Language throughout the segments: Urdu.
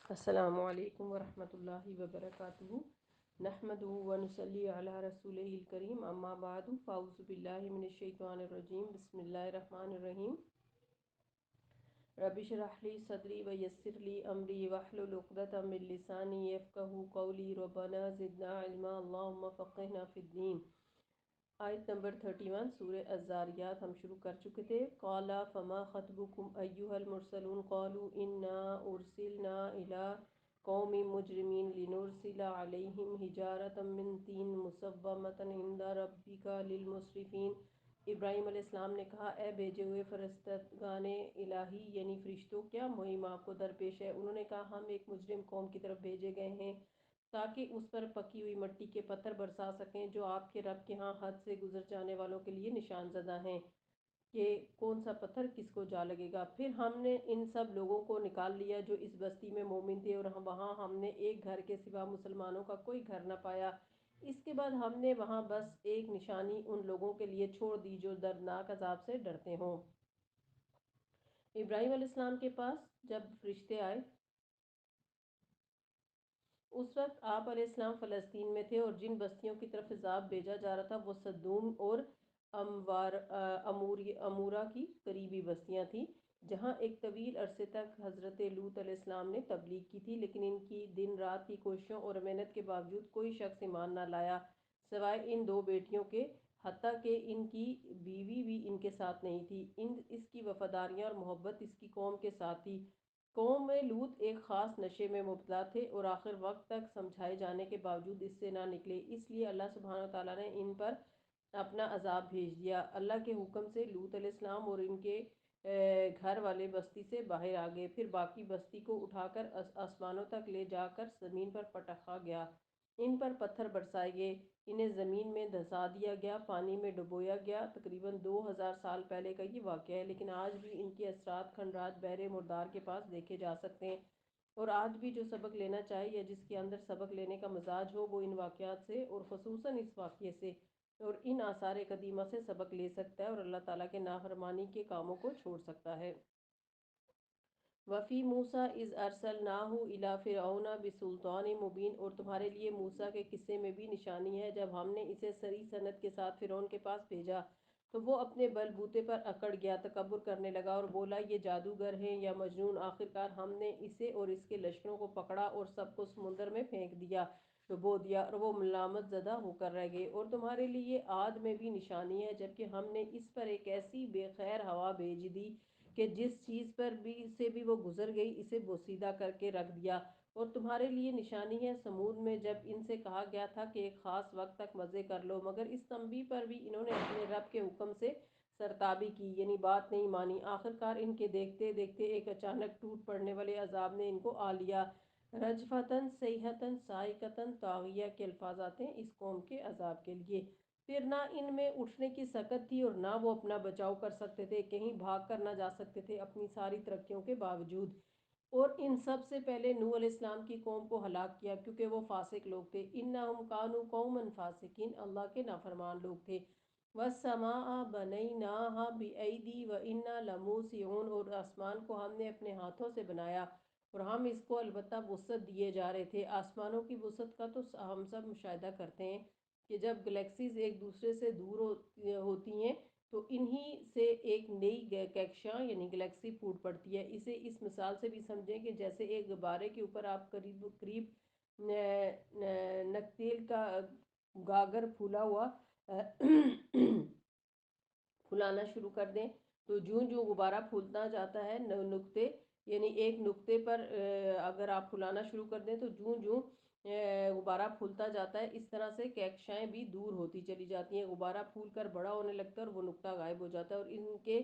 السلام علیکم ورحمۃ اللہ وبرکاتہ نحمدہ ونصلی علی رسولہ الکریم اما بعد فاعوذ باللہ من الشیطان الرجیم بسم اللہ الرحمن الرحیم رب اشرح لی صدری ویسر لی امری واحلل عقدۃ من لسانی یفقہوا قولی ربنا زدنا علما اللہم فقہنا فی الدین۔ آیت نمبر 31 سورہ الزاریات ہم شروع کر چکے تھے۔ قال فما خطبکم ایھا المرسلون قالوا انا ارسلنا الی قوم مجرمین لنرسل علیہم حجارۃ من طین مسومۃ عند ربک للمسرفین۔ ابراہیم علیہ السلام نے کہا، اے بھیجے ہوئے فرشتگان الہی یعنی فرشتوں، کیا مہم آپ کو درپیش ہے؟ انہوں نے کہا، ہم ایک مجرم قوم کی طرف بھیجے گئے ہیں تاکہ اس پر پکی ہوئی مٹی کے پتھر برسا سکیں جو آپ کے رب کے ہاں حد سے گزر جانے والوں کے لیے نشان زدہ ہیں کہ کون سا پتھر کس کو جا لگے گا۔ پھر ہم نے ان سب لوگوں کو نکال لیا جو اس بستی میں مومن تھے، اور وہاں ہم نے ایک گھر کے سوا مسلمانوں کا کوئی گھر نہ پایا۔ اس کے بعد ہم نے وہاں بس ایک نشانی ان لوگوں کے لیے چھوڑ دی جو دردناک عذاب سے ڈرتے ہوں۔ ابراہیم علیہ السلام کے پاس جب فرشتے آئے اس وقت آپ علیہ السلام فلسطین میں تھے، اور جن بستیوں کی طرف عذاب بھیجا جا رہا تھا وہ صدوم اور امورا کی قریبی بستیاں تھیں، جہاں ایک طویل عرصے تک حضرت لوط علیہ السلام نے تبلیغ کی تھی، لیکن ان کی دن رات کی کوششوں اور محنت کے باوجود کوئی شخص ایمان نہ لایا سوائے ان دو بیٹیوں کے، حتیٰ کہ ان کی بیوی بھی ان کے ساتھ نہیں تھی۔ اس کی وفاداریاں اور محبت اس کی قوم کے ساتھ تھی۔ قوم لوط ایک خاص نشے میں مبتلا تھے اور آخر وقت تک سمجھائے جانے کے باوجود اس سے نہ نکلے، اس لیے اللہ سبحانہ وتعالیٰ نے ان پر اپنا عذاب بھیج دیا۔ اللہ کے حکم سے لوط علیہ السلام اور ان کے گھر والے بستی سے باہر آ گئے، پھر باقی بستی کو اٹھا کر آسمانوں تک لے جا کر زمین پر پٹخا گیا، ان پر پتھر برسائے گئے، انہیں زمین میں دھسا دیا گیا، پانی میں ڈبویا گیا۔ تقریباً 2000 سال پہلے کا یہ واقعہ ہے، لیکن آج بھی ان کے اثرات کھنڈرات بحر مردار کے پاس دیکھے جا سکتے ہیں، اور آج بھی جو سبق لینا چاہے یا جس کے اندر سبق لینے کا مزاج ہو وہ ان واقعات سے اور خصوصاً اس واقعے سے اور ان آثار قدیمہ سے سبق لے سکتا ہے اور اللہ تعالیٰ کے نافرمانی کے کاموں کو چھوڑ سکتا ہے۔ وفی موسیٰ اذ ارسلناہ الی فرعون بسلطان مبین، اور تمہارے لیے موسیٰ کے قصے میں بھی نشانی ہے جب ہم نے اسے سری سند کے ساتھ فرعون کے پاس بھیجا تو وہ اپنے بل بوتے پر اکڑ گیا، تکبر کرنے لگا اور بولا، یہ جادوگر ہے یا مجنون۔ آخرکار ہم نے اسے اور اس کے لشکروں کو پکڑا اور سب کو سمندر میں پھینک دیا، ڈبو دیا، اور وہ ملامت زدہ ہو کر رہ گئے۔ اور تمہارے لیے عاد میں بھی نشانی ہے جبکہ ہم نے اس پر ایک ایسی بے خیر ہوا بھیج دی کہ جس چیز پر سے بھی وہ گزر گئی اسے بوسیدہ کر کے رکھ دیا۔ اور تمہارے لیے نشانی ہے سمود میں جب ان سے کہا گیا تھا کہ ایک خاص وقت تک مزے کر لو، مگر اس تنبیہ پر بھی انہوں نے اپنے رب کے حکم سے سرتابی کی، یعنی بات نہیں مانی۔ آخرکار ان کے دیکھتے دیکھتے ایک اچانک ٹوٹ پڑنے والے عذاب نے ان کو آ لیا۔ رجفتاً صیحتاً صاعقۃ طاغیہ کے الفاظ آتے ہیں اس قوم کے عذاب کے لیے۔ پھر نہ ان میں اٹھنے کی سکت تھی اور نہ وہ اپنا بچاؤ کر سکتے تھے، کہیں بھاگ کر نہ جا سکتے تھے اپنی ساری ترقیوں کے باوجود۔ اور ان سب سے پہلے نوح علیہ السلام کی قوم کو ہلاک کیا کیونکہ وہ فاسق لوگ تھے۔ انہم کانوا قوما فاسقین، اللہ کے نافرمان لوگ تھے۔ والسماء بنیناہا بأیدی وإنا لموسعون، اور آسمان کو ہم نے اپنے ہاتھوں سے بنایا اور ہم اس کو البتہ وسعت دیے جا رہے تھے۔ آسمانوں کی وسعت کا تو ہم سب مشاہدہ کرتے ہیں کہ جب گلیکسیز ایک دوسرے سے دور ہوتی ہیں تو انہی سے ایک نئی کہکشاں یعنی گلیکسی پھوٹ پڑتی ہے۔ اسے اس مثال سے بھی سمجھیں کہ جیسے ایک غبارے کے اوپر آپ قریب نکتیل کا گاگر پھولا ہوا پھلانا شروع کر دیں تو جوں جوں غبارہ پھولتا جاتا ہے نقطے یعنی ایک نقطے پر اگر آپ پھلانا شروع کر دیں تو جوں جوں غبارہ پھولتا جاتا ہے، اس طرح سے کہکشائیں بھی دور ہوتی چلی جاتی ہیں، غبارہ پھول کر بڑا ہونے لگتا ہے اور وہ نقطہ غائب ہو جاتا ہے اور ان کے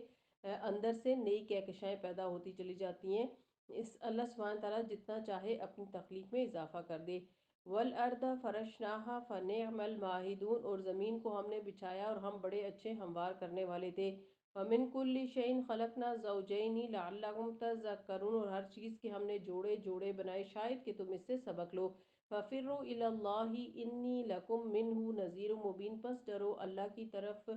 اندر سے نئی کہکشائیں پیدا ہوتی چلی جاتی ہیں۔ اس اللہ سبحانہ تعالیٰ جتنا چاہے اپنی تخلیق میں اضافہ کر دے۔ وَالْأَرْضَ فَرَشْنَاهَا فَنِعْمَ الْمَاهِدُونَ، اور زمین کو ہم نے بچھایا اور ہم بڑے اچھے ہموار کرنے والے تھے۔ وَمِن كُلِّ شَيْءٍ خَلَقْنَا زَوْجَيْنِ لَعَلَّكُمْ تَذَكَّرُونَ، اور ہر چیز کے ہم نے جوڑے جوڑے بنائے شاید کہ تم اس سے سبق لو۔ فَفِرُّوا إِلَى اللَّهِ إِنِّي لَكُمْ مِنْهُ نَذِيرٌ مُبِينٌ، پس ڈرو اللہ کی طرف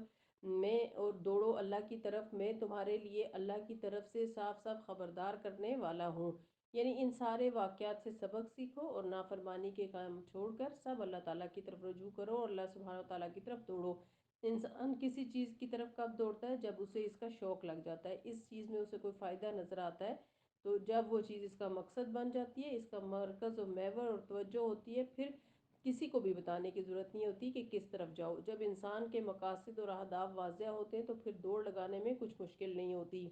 میں اور دوڑو اللہ کی طرف، میں تمہارے لیے اللہ کی طرف سے صاف صاف خبردار کرنے والا ہوں۔ یعنی ان سارے واقعات سے سبق سیکھو اور نافرمانی کے کام چھوڑ کر سب اللہ تعالیٰ کی طرف رجوع کرو اور اللہ سبحانہ وتعالیٰ کی طرف دوڑو۔ انسان کسی چیز کی طرف کب دوڑتا ہے؟ جب اسے اس کا شوق لگ جاتا ہے، اس چیز میں اسے کوئی فائدہ نظر آتا ہے، تو جب وہ چیز اس کا مقصد بن جاتی ہے، اس کا مرکز و محور اور توجہ ہوتی ہے، پھر کسی کو بھی بتانے کی ضرورت نہیں ہوتی کہ کس طرف جاؤ۔ جب انسان کے مقاصد اور اہداف واضح ہوتے ہیں تو پھر دوڑ لگانے میں کچھ مشکل نہیں ہوتی۔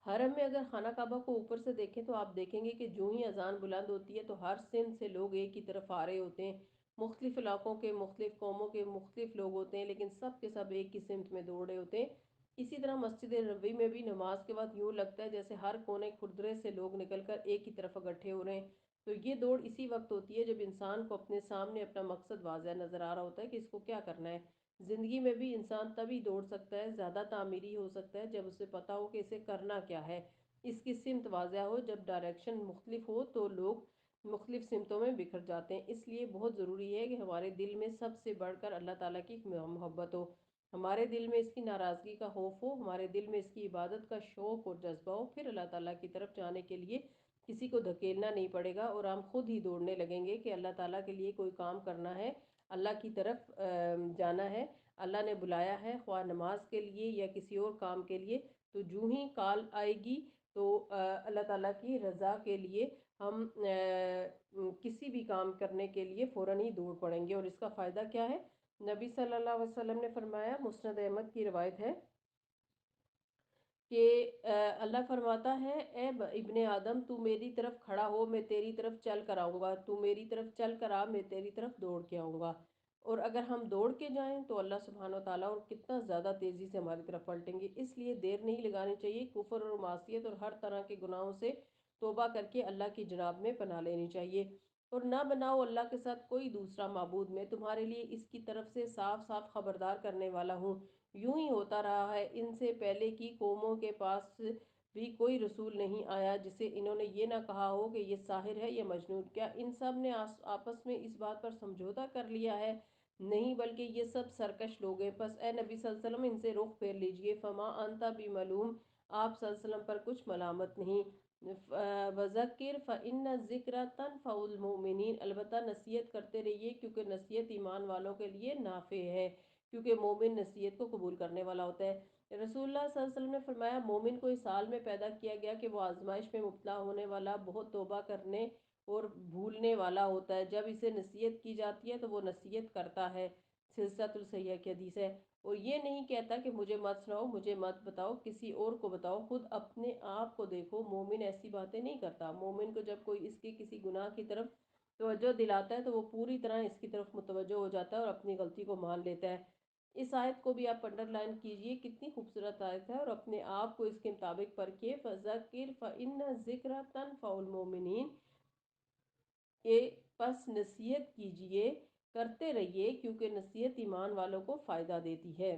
حرم میں اگر خانہ کعبہ کو اوپر سے دیکھیں تو آپ دیکھیں گے کہ جو ہی اذان بلند ہوتی ہے تو ہر سمت سے لوگ ایک ہی طرف آ رہے ہوتے ہیں۔ مختلف علاقوں کے، مختلف قوموں کے مختلف لوگ ہوتے ہیں، لیکن سب کے سب ایک ہی سمت میں دوڑ رہے ہوتے ہیں۔ اسی طرح مسجد نبوی میں بھی نماز کے بعد یوں لگتا ہے جیسے ہر کونے کھردرے سے لوگ نکل کر ایک ہی طرف اکٹھے ہو رہے ہیں۔ تو یہ دوڑ اسی وقت ہوتی ہے جب انسان کو اپنے سامنے اپنا مقصد واضح نظر آ رہا ہوتا ہے کہ اس کو کیا کرنا ہے۔ زندگی میں بھی انسان تبھی دوڑ سکتا ہے، زیادہ تعمیری ہو سکتا ہے، جب اسے پتا ہو کہ اسے کرنا کیا ہے، اس کی سمت واضح ہو۔ جب ڈائریکشن مختلف ہو تو لوگ مختلف سمتوں میں بکھر جاتے ہیں۔ اس لیے بہت ضروری ہے کہ ہمارے دل میں سب سے بڑھ کر اللہ تعالیٰ کی محبت ہو، ہمارے دل میں اس کی ناراضگی کا خوف ہو، ہمارے دل میں اس کی عبادت کا شوق اور جذبہ ہو، پھر اللہ تعالیٰ کی طرف جانے کے لیے کسی کو دھکیلنا نہیں پڑے گا اور ہم خود ہی دوڑنے لگیں گے کہ اللہ تعالیٰ کے لیے کوئی کام کرنا ہے، اللہ کی طرف جانا ہے، اللہ نے بلایا ہے، خواہ نماز کے لیے یا کسی اور کام کے لیے، تو جو ہی کال آئے گی تو اللہ تعالیٰ کی رضا کے لیے ہم کسی بھی کام کرنے کے لیے فوراً ہی دوڑ پڑیں گے۔ اور اس کا فائدہ کیا ہے؟ نبی صلی اللہ علیہ وسلم نے فرمایا، مسند احمد کی روایت ہے کہ اللہ فرماتا ہے، اے ابن آدم تو میری طرف کھڑا ہو، میں تیری طرف چل کر آؤں گا، تو میری طرف چل کر آ، میں تیری طرف دوڑ کے آؤں گا۔ اور اگر ہم دوڑ کے جائیں تو اللہ سبحانہ وتعالیٰ اور کتنا زیادہ تیزی سے ہماری طرف پلٹیں گے۔ اس لیے دیر نہیں لگانی چاہیے، کفر اور معصیت اور ہر طرح کے گناہوں سے توبہ کر کے اللہ کی جناب میں پناہ لینی چاہیے۔ اور نہ بناؤ اللہ کے ساتھ کوئی دوسرا معبود، میں تمہارے لیے اس کی طرف سے صاف صاف خبردار کرنے والا ہوں۔ یوں ہی ہوتا رہا ہے، ان سے پہلے کی قوموں کے پاس بھی کوئی رسول نہیں آیا جسے انہوں نے یہ نہ کہا ہو کہ یہ ساحر ہے یا مجنون۔ کیا ان سب نے آپس میں اس بات پر سمجھوتا کر لیا ہے؟ نہیں، بلکہ یہ سب سرکش لوگ ہیں۔ پس اے نبی صلی اللہ علیہ وسلم ان سے رخ پھیر لیجئے، فما انت بملوم، آپ صلی اللہ علیہ وسلم پر کچھ ملامت نہیں۔ وذکر فإن الذکر تنفع المؤمنین، البتہ نصیحت کرتے رہیے کیونکہ نصیحت ایمان والوں کے لیے نافع ہے، کیونکہ مومن نصیحت کو قبول کرنے والا ہوتا ہے۔ رسول اللہ صلی اللہ علیہ وسلم نے فرمایا، مومن کو اس حال میں پیدا کیا گیا کہ وہ آزمائش میں مبتلا ہونے والا، بہت توبہ کرنے اور بھولنے والا ہوتا ہے۔ جب اسے نصیحت کی جاتی ہے تو وہ نصیحت کرتا ہے، سلسلۃ الصحیحہ کی حدیث ہے، اور یہ نہیں کہتا کہ مجھے مت سناؤ، مجھے مت بتاؤ، کسی اور کو بتاؤ، خود اپنے آپ کو دیکھو۔ مومن ایسی باتیں نہیں کرتا۔ مومن کو جب کوئی اس کے کسی گناہ کی طرف توجہ دلاتا ہے تو وہ پوری طرح اس کی طرف متوجہ ہو جاتا ہے اور اپنی غلطی کو مان لیتا ہے۔ اس آیت کو بھی آپ انڈر لائن کیجئے، کتنی خوبصورت آیت ہے، اور اپنے آپ کو اس کے مطابق پرکھیے۔ فذکر فإن الذکر تنفع المؤمنین، کہ پس نصیحت کیجئے، کرتے رہیے، کیونکہ نصیحت ایمان والوں کو فائدہ دیتی ہے۔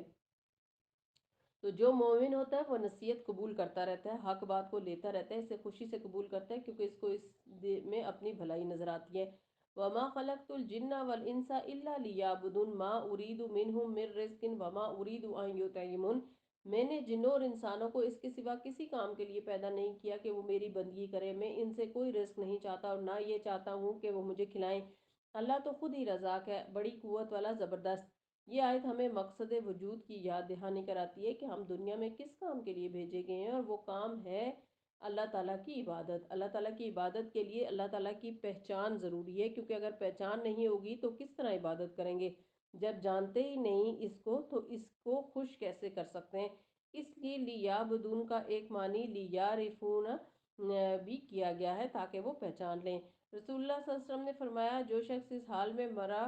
تو جو مومن ہوتا ہے وہ نصیحت قبول کرتا رہتا ہے، حق بات کو لیتا رہتا ہے، اسے خوشی سے قبول کرتا ہے کیونکہ اس کو اس میں اپنی بھلائی نظر آتی ہے۔ وَمَا خَلَقْتُ الْجِنَّ وَالْإِنسَ إِلَّا لِيَعْبُدُونِ مَا أُرِيدُ مِنْهُمْ مِنْ رِزْقٍ وَمَا أُرِيدُ أَنْ يُطْعِمُونِ، میں نے جنوں اور انسانوں کو اس کے سوا کسی کام کے لیے پیدا نہیں کیا کہ وہ میری بندگی کرے، میں ان سے کوئی رزق نہیں چاہتا اور نہ یہ چاہتا ہوں کہ وہ مجھے کھلائیں۔ اللہ تو خود ہی رزاق ہے، بڑی قوت والا، زبردست۔ یہ آیت ہمیں مقصد وجود کی یاد دہانی کراتی ہے کہ ہم دنیا میں کس کام کے لیے بھیجے گئے ہیں، اور وہ کام ہے اللہ تعالیٰ کی عبادت۔ اللہ تعالیٰ کی عبادت کے لیے اللہ تعالیٰ کی پہچان ضروری ہے، کیونکہ اگر پہچان نہیں ہوگی تو کس طرح عبادت کریں گے؟ جب جانتے ہی نہیں اس کو تو اس کو خوش کیسے کر سکتے ہیں؟ اس لیے لیعبدون کا ایک معنی لیعرفون بھی کیا گیا ہے تاکہ وہ پہچان لیں۔ رسول اللہ صلی اللہ علیہ وسلم نے فرمایا، جو شخص اس حال میں مرا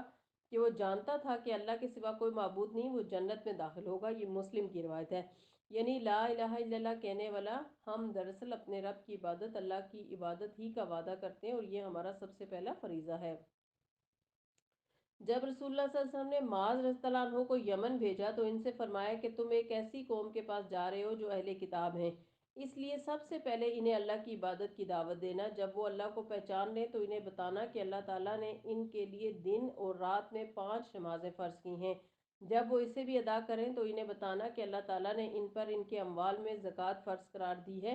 کہ وہ جانتا تھا کہ اللہ کے سوا کوئی معبود نہیں، وہ جنت میں داخل ہوگا۔ یہ مسلم کی روایت ہے۔ یعنی لا الہ الا اللہ کہنے والا، ہم دراصل اپنے رب کی عبادت، اللہ کی عبادت ہی کا وعدہ کرتے ہیں، اور یہ ہمارا سب سے پہلا فریضہ ہے۔ جب رسول اللہ صلی اللہ علیہ وسلم نے معاذ رضی اللہ عنہ کو یمن بھیجا تو ان سے فرمایا کہ تم ایک ایسی قوم کے پاس جا رہے ہو جو اہل کتاب ہیں، اس لیے سب سے پہلے انہیں اللہ کی عبادت کی دعوت دینا۔ جب وہ اللہ کو پہچان لیں تو انہیں بتانا کہ اللہ تعالیٰ نے ان کے لیے دن اور رات میں 5 نمازیں فرض کی ہیں۔ جب وہ اسے بھی ادا کریں تو انہیں بتانا کہ اللہ تعالیٰ نے ان پر ان کے اموال میں زکوٰۃ فرض قرار دی ہے۔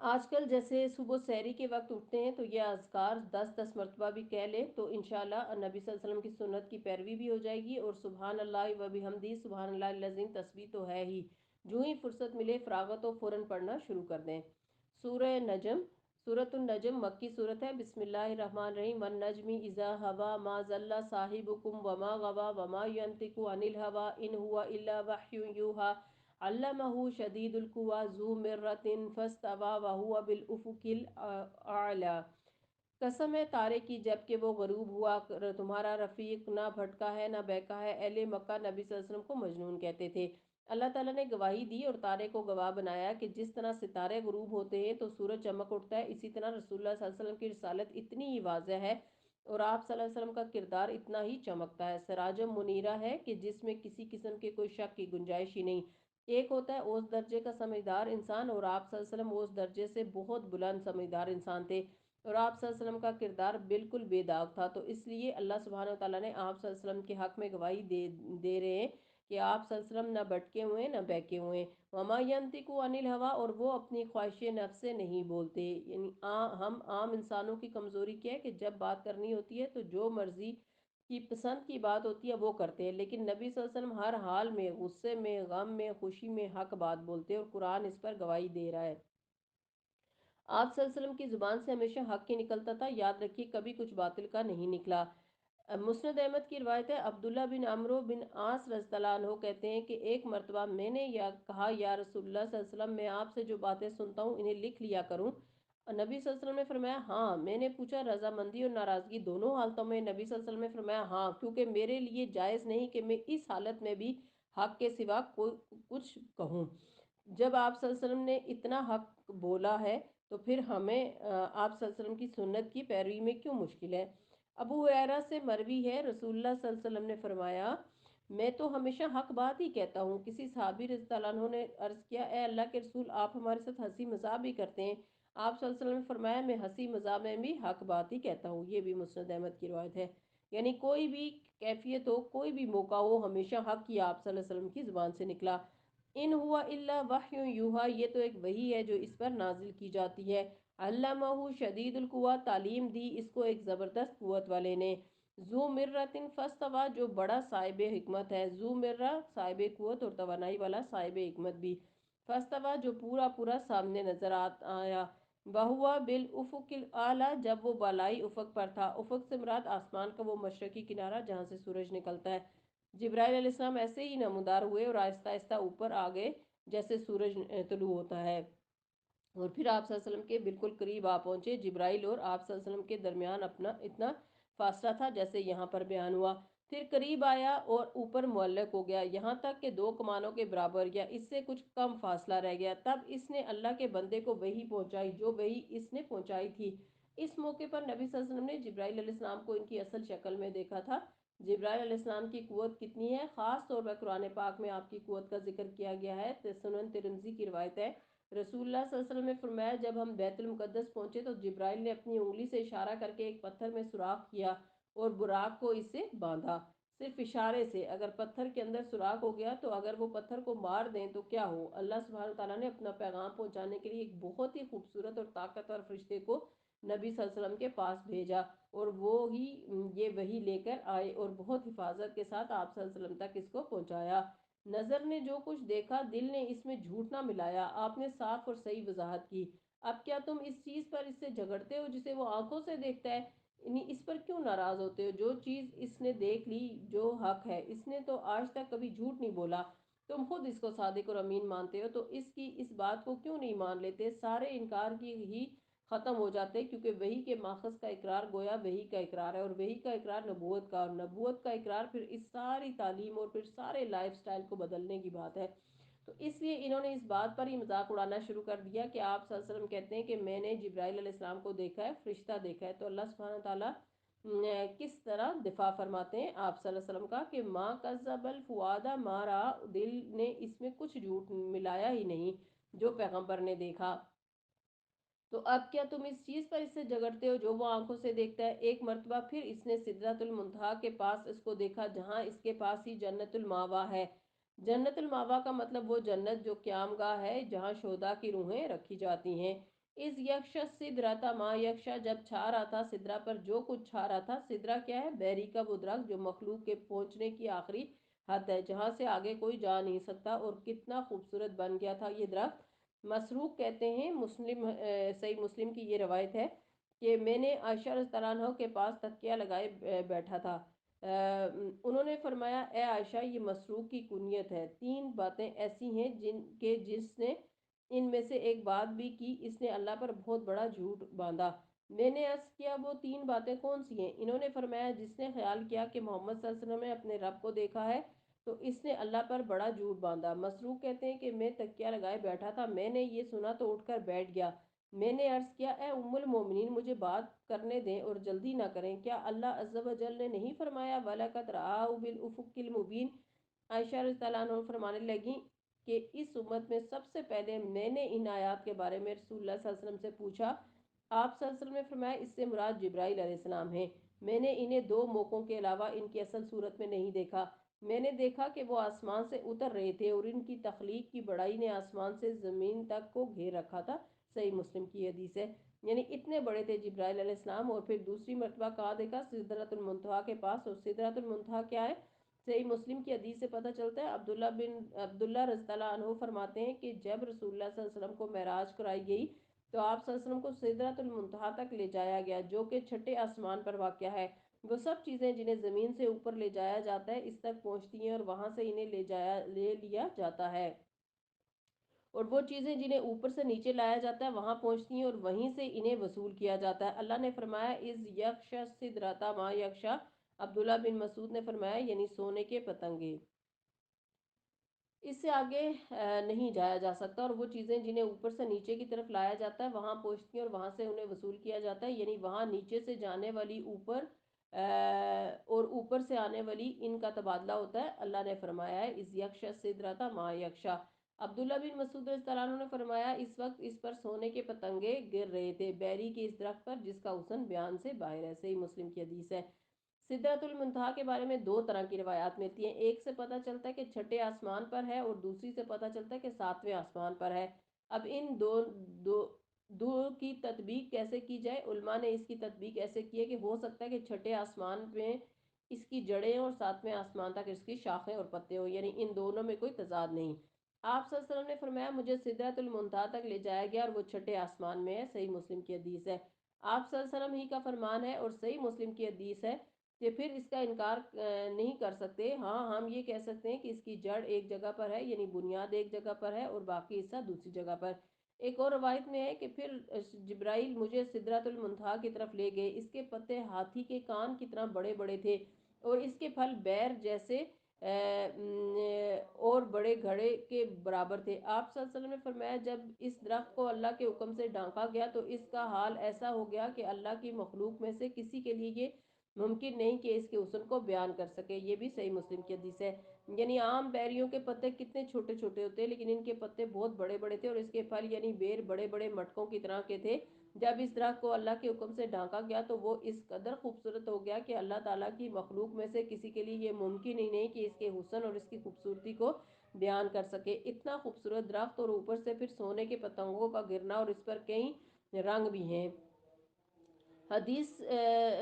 آج کل جیسے صبح سحری کے وقت اٹھتے ہیں تو یہ اذکار 10 10 مرتبہ بھی کہہ لیں تو انشاءاللہ نبی صلی اللہ علیہ وسلم کی سنت کی پیروی بھی ہو جائے گی، اور سبحان اللہ و بحمدی سبحان اللہ العظیم تسبیح تو ہے ہی، جو ہی فرصت ملے فراغت ہو فوراً پڑھنا شروع کر دیں۔ سورہ نجم، سورۃ النجم مکی صورت ہے۔ بسم اللہ الرحمن الرحیم، والنجم اذا ہوا ما ضل صاحبکم وما غوا وما ینطق عن الہوا ان ہوا الا وحی یوحی علمہ شدید القویٰ ذو مرۃ فاستویٰ وہو بالافق الاعلیٰ۔ قسم ہے تارے کی جب کہ وہ غروب ہوا، تمہارا رفیق نہ بھٹکا ہے نہ بہکا ہے۔ اہل مکہ نبی صلی اللہ علیہ وسلم کو مجنون کہتے تھے۔ اللہ تعالیٰ نے گواہی دی اور تارے کو گواہ بنایا کہ جس طرح ستارے غروب ہوتے ہیں تو سورج چمک اٹھتا ہے، اسی طرح رسول اللہ صلی اللہ علیہ وسلم کی رسالت اتنی ہی واضح ہے اور آپ صلی اللہ علیہ وسلم کا کردار اتنا ہی چمکتا ہے، سراجم منیرہ ہے کہ جس میں کسی قسم کے کوئی شک کی گنجائش ہی نہیں۔ ایک ہوتا ہے اوس درجے کا سمجھدار انسان، اور آپ صلی اللہ علیہ وسلم اوس درجے سے بہت بلند سمجھدار انسان تھے، اور آپ صلی اللہ علیہ وسلم کا کردار بالکل بے داغ تھا۔ تو اس لیے اللہ سبحانہ وتعالیٰ نے آپ صلی اللہ علیہ وسلم کے حق میں گواہی دے رہے ہیں کہ آپ صلی اللہ علیہ وسلم نہ بھٹکے ہوئے ہیں نہ بہکے ہوئے ہیں۔ وما ینطق عن الہویٰ، اور وہ اپنی خواہش نفس سے نہیں بولتے۔ یعنی ہم عام انسانوں کی کمزوری کیا ہے کہ جب بات کرنی ہوتی ہے تو جو مرضی کی پسند کی بات ہوتی ہے وہ کرتے ہیں، لیکن نبی صلی اللہ علیہ وسلم ہر حال میں، غصے میں، غم میں، خوشی میں حق بات بولتے ہیں، اور قرآن اس پر گواہی دے رہا ہے۔ آپ صلی اللہ علیہ وسلم کی زبان سے ہمیشہ حق ہی نکلتا تھا، یاد رکھیے کبھی کچھ باطل کا نہیں نکلا۔ مسند احمد کی روایت ہے، عبداللہ بن عمرو بن عاص رضی اللہ عنہ کہتے ہیں کہ ایک مرتبہ میں نے کہا یا رسول اللہ صلی اللہ علیہ وسلم، میں آپ سے جو باتیں سنتا ہوں انہیں لکھ لیا کروں؟ نبی صلی اللہ علیہ وسلم نے فرمایا ہاں۔ میں نے پوچھا رضامندی اور ناراضگی دونوں حالتوں میں؟ نبی صلی اللہ علیہ وسلم نے فرمایا ہاں، کیونکہ میرے لیے جائز نہیں کہ میں اس حالت میں بھی حق کے سوا کچھ کہوں۔ جب آپ صلی اللہ علیہ وسلم نے اتنا حق بولا ہے تو پھر ہمیں آپ صلی اللہ علیہ وسلم کی سنت کی پیروی میں کیوں مشکل ہے؟ ابو ہریرہ سے مروی ہے، رسول اللہ صلی اللہ علیہ وسلم نے فرمایا میں تو ہمیشہ حق بات ہی کہتا ہوں۔ کسی صحابی رضی اللہ عنہ نے عرض کیا اے اللہ کے رسول، آپ ہمارے ساتھ ہنسی مذاق بھی کرتے ہیں؟ آپ صلی اللہ علیہ وسلم نے فرمایا میں ہنسی مذاق میں بھی حق بات ہی کہتا ہوں۔ یہ بھی مسند احمد کی روایت ہے۔ یعنی کوئی بھی کیفیت ہو، کوئی بھی موقع ہو، ہمیشہ حق ہی آپ صلی اللہ علیہ وسلم کی زبان سے نکلا۔ ان ہوا الا وحی یوحی، یہ تو ایک وحی ہے جو اس پر نازل کی جاتی ہے۔ علمہ شدید القویٰ، تعلیم دی اس کو ایک زبردست قوت والے نے۔ ذو مرۃ فاستویٰ، جو بڑا صاحب حکمت ہے۔ ذو مرہ صاحب قوت اور توانائی والا، صاحب حکمت بھی۔ فاستویٰ جو پورا پورا سامنے نظر آیا۔ وہوا بالافق الاعلیٰ، جب وہ بالائی افق پر تھا۔ افق سے مراد آسمان کا وہ مشرقی کنارہ جہاں سے سورج نکلتا ہے۔ جبرائیل علیہ السلام ایسے ہی نمودار ہوئے اور آہستہ آہستہ اوپر آ گئے جیسے سورج طلوع ہوتا ہے، اور پھر آپ صلی اللہ علیہ وسلم کے بالکل قریب آ پہنچے۔ جبرائیل اور آپ صلی اللہ علیہ وسلم کے درمیان اپنا اتنا فاصلہ تھا جیسے یہاں پر بیان ہوا۔ پھر قریب آیا اور اوپر معلق ہو گیا، یہاں تک کہ 2 کمانوں کے برابر یا اس سے کچھ کم فاصلہ رہ گیا۔ تب اس نے اللہ کے بندے کو وحی پہنچائی جو وحی اس نے پہنچائی تھی۔ اس موقع پر نبی صلی اللہ علیہ وسلم نے جبرائیل علیہ السلام کو ان کی اصل شکل میں دیکھا تھا۔ جبرائیل علیہ السلام کی قوت کتنی ہے، خاص طور پر قرآن پاک میں آپ کی قوت کا ذکر کیا گیا ہے۔ سنن ترمذی کی روایت ہے، رسول اللہ صلی اللہ علیہ وسلم نے فرمایا جب ہم بیت المقدس پہنچے تو جبرائیل نے اپنی انگلی سے اشارہ کر کے ایک پتھر میں سوراخ کیا اور براق کو اس سے باندھا، صرف اشارے سے۔ اگر پتھر کے اندر سوراخ ہو گیا تو اگر وہ پتھر کو مار دیں تو کیا ہو؟ اللہ سبحانہ تعالیٰ نے اپنا پیغام پہنچانے کے لیے ایک بہت ہی خوبصورت اور طاقتور فرشتے کو نبی صلی اللہ علیہ وسلم کے پاس بھیجا، اور وہ ہی یہ وحی لے کر آئے اور بہت حفاظت کے ساتھ آپ صلی اللہ علیہ وسلم تک اس کو پہنچایا۔ نظر نے جو کچھ دیکھا دل نے اس میں جھوٹ نہ ملایا، آپ نے صاف اور صحیح وضاحت کی۔ اب کیا تم اس چیز پر اس سے جھگڑتے ہو جسے وہ آنکھوں سے دیکھتا ہے؟ یعنی اس پر کیوں ناراض ہوتے ہو؟ جو چیز اس نے دیکھ لی جو حق ہے، اس نے تو آج تک کبھی جھوٹ نہیں بولا، تم خود اس کو صادق اور امین مانتے ہو، تو اس کی اس بات کو کیوں نہیں مان لیتے؟ سارے انکار کی ہی ختم ہو جاتے، کیونکہ وحی کے ماخذ کا اقرار گویا وحی کا اقرار ہے، اور وحی کا اقرار نبوت کا، اور نبوت کا اقرار پھر اس ساری تعلیم اور پھر سارے لائف سٹائل کو بدلنے کی بات ہے۔ تو اس لیے انہوں نے اس بات پر ہی مذاق اڑانا شروع کر دیا کہ آپ صلی اللہ علیہ وسلم کہتے ہیں کہ میں نے جبرائیل علیہ السلام کو دیکھا ہے، فرشتہ دیکھا ہے۔ تو اللہ سبحانہ تعالیٰ کس طرح دفاع فرماتے ہیں آپ صلی اللہ علیہ وسلم کا کہ ماں کذب الفؤاد ما رأى، دل نے اس میں کچھ جھوٹ ملایا ہی نہیں جو پیغمبر نے دیکھا۔ تو اب کیا تم اس چیز پر اس سے جھگڑتے ہو جو وہ آنکھوں سے دیکھتا ہے؟ ایک مرتبہ پھر اس نے سدرۃ المنتہا کے پاس اس کو دیکھا جہاں اس کے پاس ہی جنت الماوا ہے۔ جنت الماوا کا مطلب وہ جنت جو قیام گاہ ہے جہاں شہداء کی روحیں رکھی جاتی ہیں۔ اس یکش سدرتا ما یکشا، جب چھا رہا تھا سدرا پر جو کچھ چھا رہا تھا۔ سدرا کیا ہے؟ بیری کا وہ درخت جو مخلوق کے پہنچنے کی آخری حد ہے، جہاں سے آگے کوئی جا نہیں سکتا، اور کتنا خوبصورت بن گیا تھا یہ درخت۔ مسروق کہتے ہیں، صحیح مسلم کی یہ روایت ہے کہ میں نے عائشہ رضی اللہ عنہ کے پاس تکیہ لگائے بیٹھا تھا۔ انہوں نے فرمایا، اے عائشہ، یہ مسروق کی کنیت ہے۔ تین باتیں ایسی ہیں جس نے ان میں سے ایک بات بھی کی، اس نے اللہ پر بہت بڑا جھوٹ باندھا۔ میں نے عرض کیا، وہ تین باتیں کون سی ہیں؟ انہوں نے فرمایا، جس نے خیال کیا کہ محمد صلی اللہ علیہ وسلم نے اپنے رب کو دیکھا ہے تو اس نے اللہ پر بڑا جھوٹ باندھا۔ مسروق کہتے ہیں کہ میں تکیہ لگائے بیٹھا تھا، میں نے یہ سنا تو اٹھ کر بیٹھ گیا۔ میں نے عرض کیا، اے ام المومنین، مجھے بات کرنے دیں اور جلدی نہ کریں۔ کیا اللہ عز و جل نے نہیں فرمایا وَلَقَدْ رَآهُ بِالْأُفُقِ الْمُبِينِ؟ عائشہ رضی اللہ عنہ فرمانے لگیں کہ اس امت میں سب سے پہلے میں نے ان آیات کے بارے میں رسول اللہ صلی اللہ علیہ وسلم سے پوچھا۔ آپ صلی اللہ علیہ وسلم نے فرمایا، اس سے مراد جبرائیل علیہ السلام ہیں۔ میں نے انہیں دو موقعوں کے علاوہ ان کی اصل صورت میں نہیں دیکھا۔ میں نے دیکھا کہ وہ آسمان سے اتر رہے تھے اور ان کی تخلیق کی بڑائی نے آسمان سے زمین تک کو گھیر رکھا تھا۔ صحیح مسلم کی حدیث ہے۔ یعنی اتنے بڑے تھے جبرائیل علیہ السلام۔ اور پھر دوسری مرتبہ کہا دیکھا سدرۃ المنتہا کے پاس، اور سدرۃ المنتہا کیا ہے؟ صحیح مسلم کی حدیث سے پتہ چلتا ہے، عبداللہ رضی اللہ عنہ فرماتے ہیں کہ جب رسول اللہ صلی اللہ علیہ وسلم کو معراج کرائی گئی تو آپ صلی اللہ علیہ وسلم کو سدرۃ المنتہا تک لے جایا گیا، جو کہ چھٹے آسمان پر واقع ہے۔ وہ سب چیزیں جنہیں زمین سے اوپر لے جایا جاتا ہے اس تک پہنچتی ہیں، اور وہاں سے انہیں لے لیا جاتا ہے، اور وہ چیزیں جنہیں اوپر سے نیچے لایا جاتا ہے وہاں پہنچتی ہیں، اور وہیں سے انہیں وصول کیا جاتا ہے۔ اللہ نے فرمایا، از یکش سدرتا ما یکشا۔ عبداللہ بن مسعود نے فرمایا، یعنی سونے کے پتنگے، اس سے آگے نہیں جایا جا سکتا، اور وہ چیزیں جنہیں اوپر سے نیچے کی طرف لایا جاتا ہے وہاں پہنچتی ہیں، اور وہاں سے انہیں وصول کیا جاتا ہے، یعنی وہاں نیچے سے جانے والی اوپر اور اوپر سے آنے والی ان کا تبادلہ ہوتا ہے۔ اللہ نے فرمایا ہے، از یکشا سدرتا ما یکشا۔ عبداللہ بن مسعود رضی اللہ عنہ نے فرمایا، اس وقت اس پر سونے کے پتنگے گر رہے تھے، بیری کے اس درخت پر جس کا حسن بیان سے باہر ہے۔ صحیح مسلم کی حدیث ہے۔ سدرۃ المنتہا کے بارے میں دو طرح کی روایات ملتی ہیں، ایک سے پتہ چلتا ہے کہ چھٹے آسمان پر ہے، اور دوسری سے پتہ چلتا ہے کہ ساتویں آسمان پر ہے۔ اب ان دو دو کی تطبیق کیسے کی جائے؟ علماء نے اس کی تطبیق ایسے کی ہے کہ ہو سکتا ہے کہ چھٹے آسمان میں اس کی جڑیں اور ساتویں آسمان تک اس کی شاخیں اور پتے ہوں، یعنی ان دونوں میں کوئی تضاد نہیں۔ آپ صلی اللہ علیہ وسلم نے فرمایا، مجھے سدرۃ المنتہا تک لے جایا گیا اور وہ چھٹے آسمان میں ہے۔ صحیح مسلم کی حدیث ہے۔ آپ صلی اللہ علیہ وسلم ہی کا فرمان ہے، اور صحیح مسلم کی حدیث ہے کہ پھر اس کا انکار نہیں کر سکتے۔ ہاں، ہم یہ کہہ سکتے ہیں کہ اس کی جڑ ایک جگہ پر ہے، یعنی بنیاد ایک جگہ پر ہے، اور باقی حصہ دوسری جگہ پر۔ ایک اور روایت میں ہے کہ پھر جبرائیل مجھے سدرۃ المنتہا کی طرف لے گئے، اس کے پتے ہاتھی کے کان کی طرح بڑے بڑے تھے، اور اس کے پھل بیر جیسے اور بڑے گھڑے کے برابر تھے۔ آپ صلی اللہ علیہ وسلم نے فرمایا، جب اس درخت کو اللہ کے حکم سے ڈھانکا گیا تو اس کا حال ایسا ہو گیا کہ اللہ کی مخلوق میں سے کسی کے لیے یہ ممکن نہیں کہ اس کے حسن کو بیان کر سکے۔ یہ بھی صحیح مسلم کی حدیث ہے۔ یعنی عام بیریوں کے پتے کتنے چھوٹے چھوٹے ہوتے ہیں، لیکن ان کے پتے بہت بڑے بڑے تھے، اور اس کے پھل یعنی بیر بڑے بڑے مٹکوں کی طرح کے تھے۔ جب اس درخت کو اللہ کے حکم سے ڈھانکا گیا تو وہ اس قدر خوبصورت ہو گیا کہ اللہ تعالیٰ کی مخلوق میں سے کسی کے لیے یہ ممکن ہی نہیں کہ اس کے حسن اور اس کی خوبصورتی کو بیان کر سکے۔ اتنا خوبصورت درخت، اور اوپر سے پھر سونے کے پتنگوں کا گرنا، اور اس پر کئی رنگ بھی ہیں۔ حدیث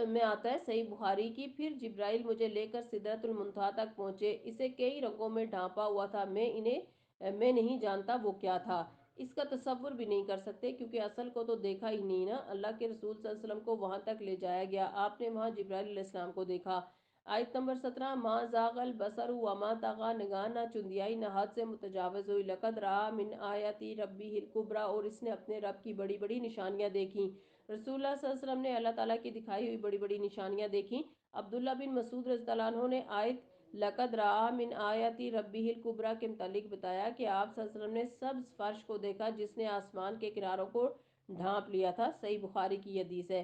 میں آتا ہے صحیح بخاری کی، پھر جبرائیل مجھے لے کر سدرۃ المنتہا تک پہنچے، اسے کئی رنگوں میں ڈھانپا ہوا تھا، میں نہیں جانتا وہ کیا تھا، اس کا تصور بھی نہیں کر سکتے، کیونکہ اصل کو تو دیکھا ہی نہیں نا۔ اللہ کے رسول صلی اللہ علیہ وسلم کو وہاں تک لے جایا گیا، آپ نے وہاں جبرائیل علیہ السلام کو دیکھا۔ آیت نمبر 17، ما زاغ البصر وما طغى، نگاہ نہ چندیائی نہ حد سے متجاوز ہوئی، لقد رأى من آیاتی ربہ الکبریٰ، اور اس نے اپنے رب کی بڑی بڑی نشانیاں دیکھیں۔ رسول اللہ صلی اللہ علیہ وسلم نے اللہ تعالیٰ کی دکھائی ہوئی بڑی بڑی نشانیاں دیکھیں۔ عبداللہ بن مسعود رضی اللہ عنہ نے آیت لقد رأى من آیاتی ربہ الکبریٰ کے متعلق بتایا کہ آپ صلی اللہ علیہ وسلم نے سبز فرش کو دیکھا جس نے آسمان کے کناروں کو ڈھانپ لیا تھا۔ صحیح بخاری کی حدیث ہے۔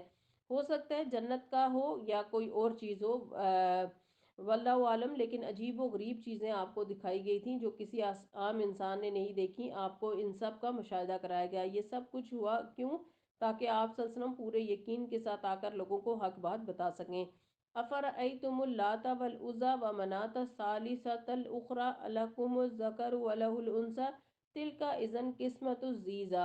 ہو سکتا ہے جنت کا ہو یا کوئی اور چیز ہو، واللہ عالم، لیکن عجیب و غریب چیزیں آپ کو دکھائی گئی تھیں جو کسی عام انسان نے نہیں دیکھی۔ آپ کو ان سب کا مشاہدہ کرایا گیا۔ یہ سب کچھ ہوا کیوں؟ تاکہ آپ صلی اللہ علیہ وسلم پورے یقین کے ساتھ آ کر لوگوں کو حق بات بتا سکیں۔ افرأیتم اللات والعزی ومناة الثالثة الأخرى لکم الذکر وله الأنثى تلک اذا قسمۃ ضیزی۔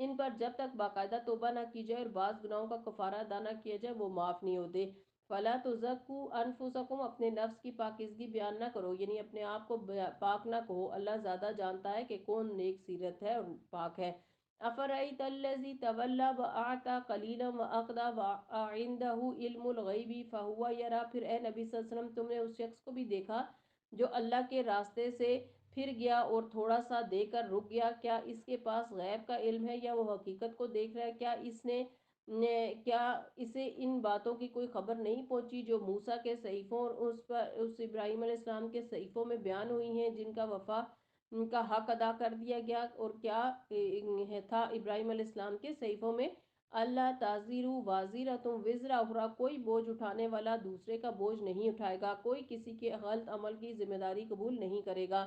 ان پر جب تک باقاعدہ توبہ نہ کی جائے اور بعض گناہوں کا کفارہ ادا نہ کیا جائے وہ معاف نہیں ہوتے۔ فلا تزکوا انفسکم، اپنے نفس کی پاکیزگی بیان نہ کرو، یعنی اپنے آپ کو پاک نہ کہو، اللہ زیادہ جانتا ہے کہ کون نیک سیرت ہے اور پاک ہے۔ افرأیت الذی تولی واعطی قلیلا واقدی وعندہ علم الغیب فہو یری، پھر اے نبی صلی اللہ علیہ وسلم تم نے اس شخص کو بھی دیکھا جو اللہ کے راستے سے پھر گیا اور تھوڑا سا دے کر رک گیا، کیا اس کے پاس غیب کا علم ہے یا وہ حقیقت کو دیکھ رہا ہے؟ کیا اسے ان باتوں کی کوئی خبر نہیں پہنچی جو موسیٰ کے صحیفوں اور اس ابراہیم علیہ السلام کے صحیفوں میں بیان ہوئی ہیں، جن کا وفا ان کا حق ادا کر دیا گیا؟ اور کیا تھا ابراہیم علیہ السلام کے صحیفوں میں؟ اللہ تازیر وازرۃ وزر اخری، کوئی بوجھ اٹھانے والا دوسرے کا بوجھ نہیں اٹھائے گا، کوئی کسی کے غلط عمل کی ذمہ داری قبول نہیں کرے گا،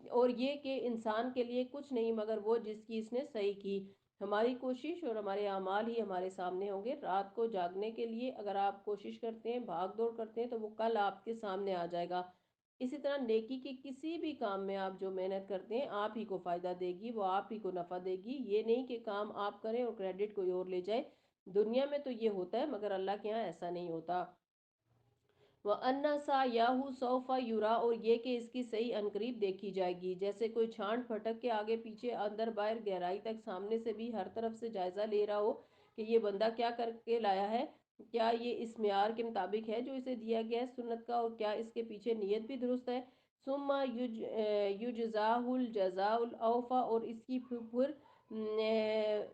اور یہ کہ انسان کے لیے کچھ نہیں مگر وہ جس کی اس نے صحیح کی۔ ہماری کوشش اور ہمارے اعمال ہی ہمارے سامنے ہوں گے۔ رات کو جاگنے کے لیے اگر آپ کوشش کرتے ہیں، بھاگ دوڑ کرتے ہیں، تو وہ کل آپ کے سامنے آ جائے گا۔ اسی طرح نیکی کے کسی بھی کام میں آپ جو محنت کرتے ہیں آپ ہی کو فائدہ دے گی، وہ آپ ہی کو نفع دے گی، یہ نہیں کہ کام آپ کریں اور کریڈٹ کوئی اور لے جائے۔ دنیا میں تو یہ ہوتا ہے مگر اللہ کے ہاں ایسا نہیں ہوتا۔ وَأَنَّ سَعْيَهُ سَوْفَ يُرَىٰ، اور یہ کہ اس کی صحیح عنقریب دیکھی جائے گی، جیسے کوئی چھانٹ پھٹک کے آگے پیچھے اندر باہر گہرائی تک سامنے سے بھی ہر طرف سے جائزہ لے رہا ہو کہ یہ بندہ کیا کر کے لایا ہے، کیا یہ اس معیار کے مطابق ہے جو اسے دیا گیا ہے سنت کا، اور کیا اس کے پیچھے نیت بھی درست ہے۔ ثم یجزاہ الجزاء الاوفیٰ، اور اس کی پھر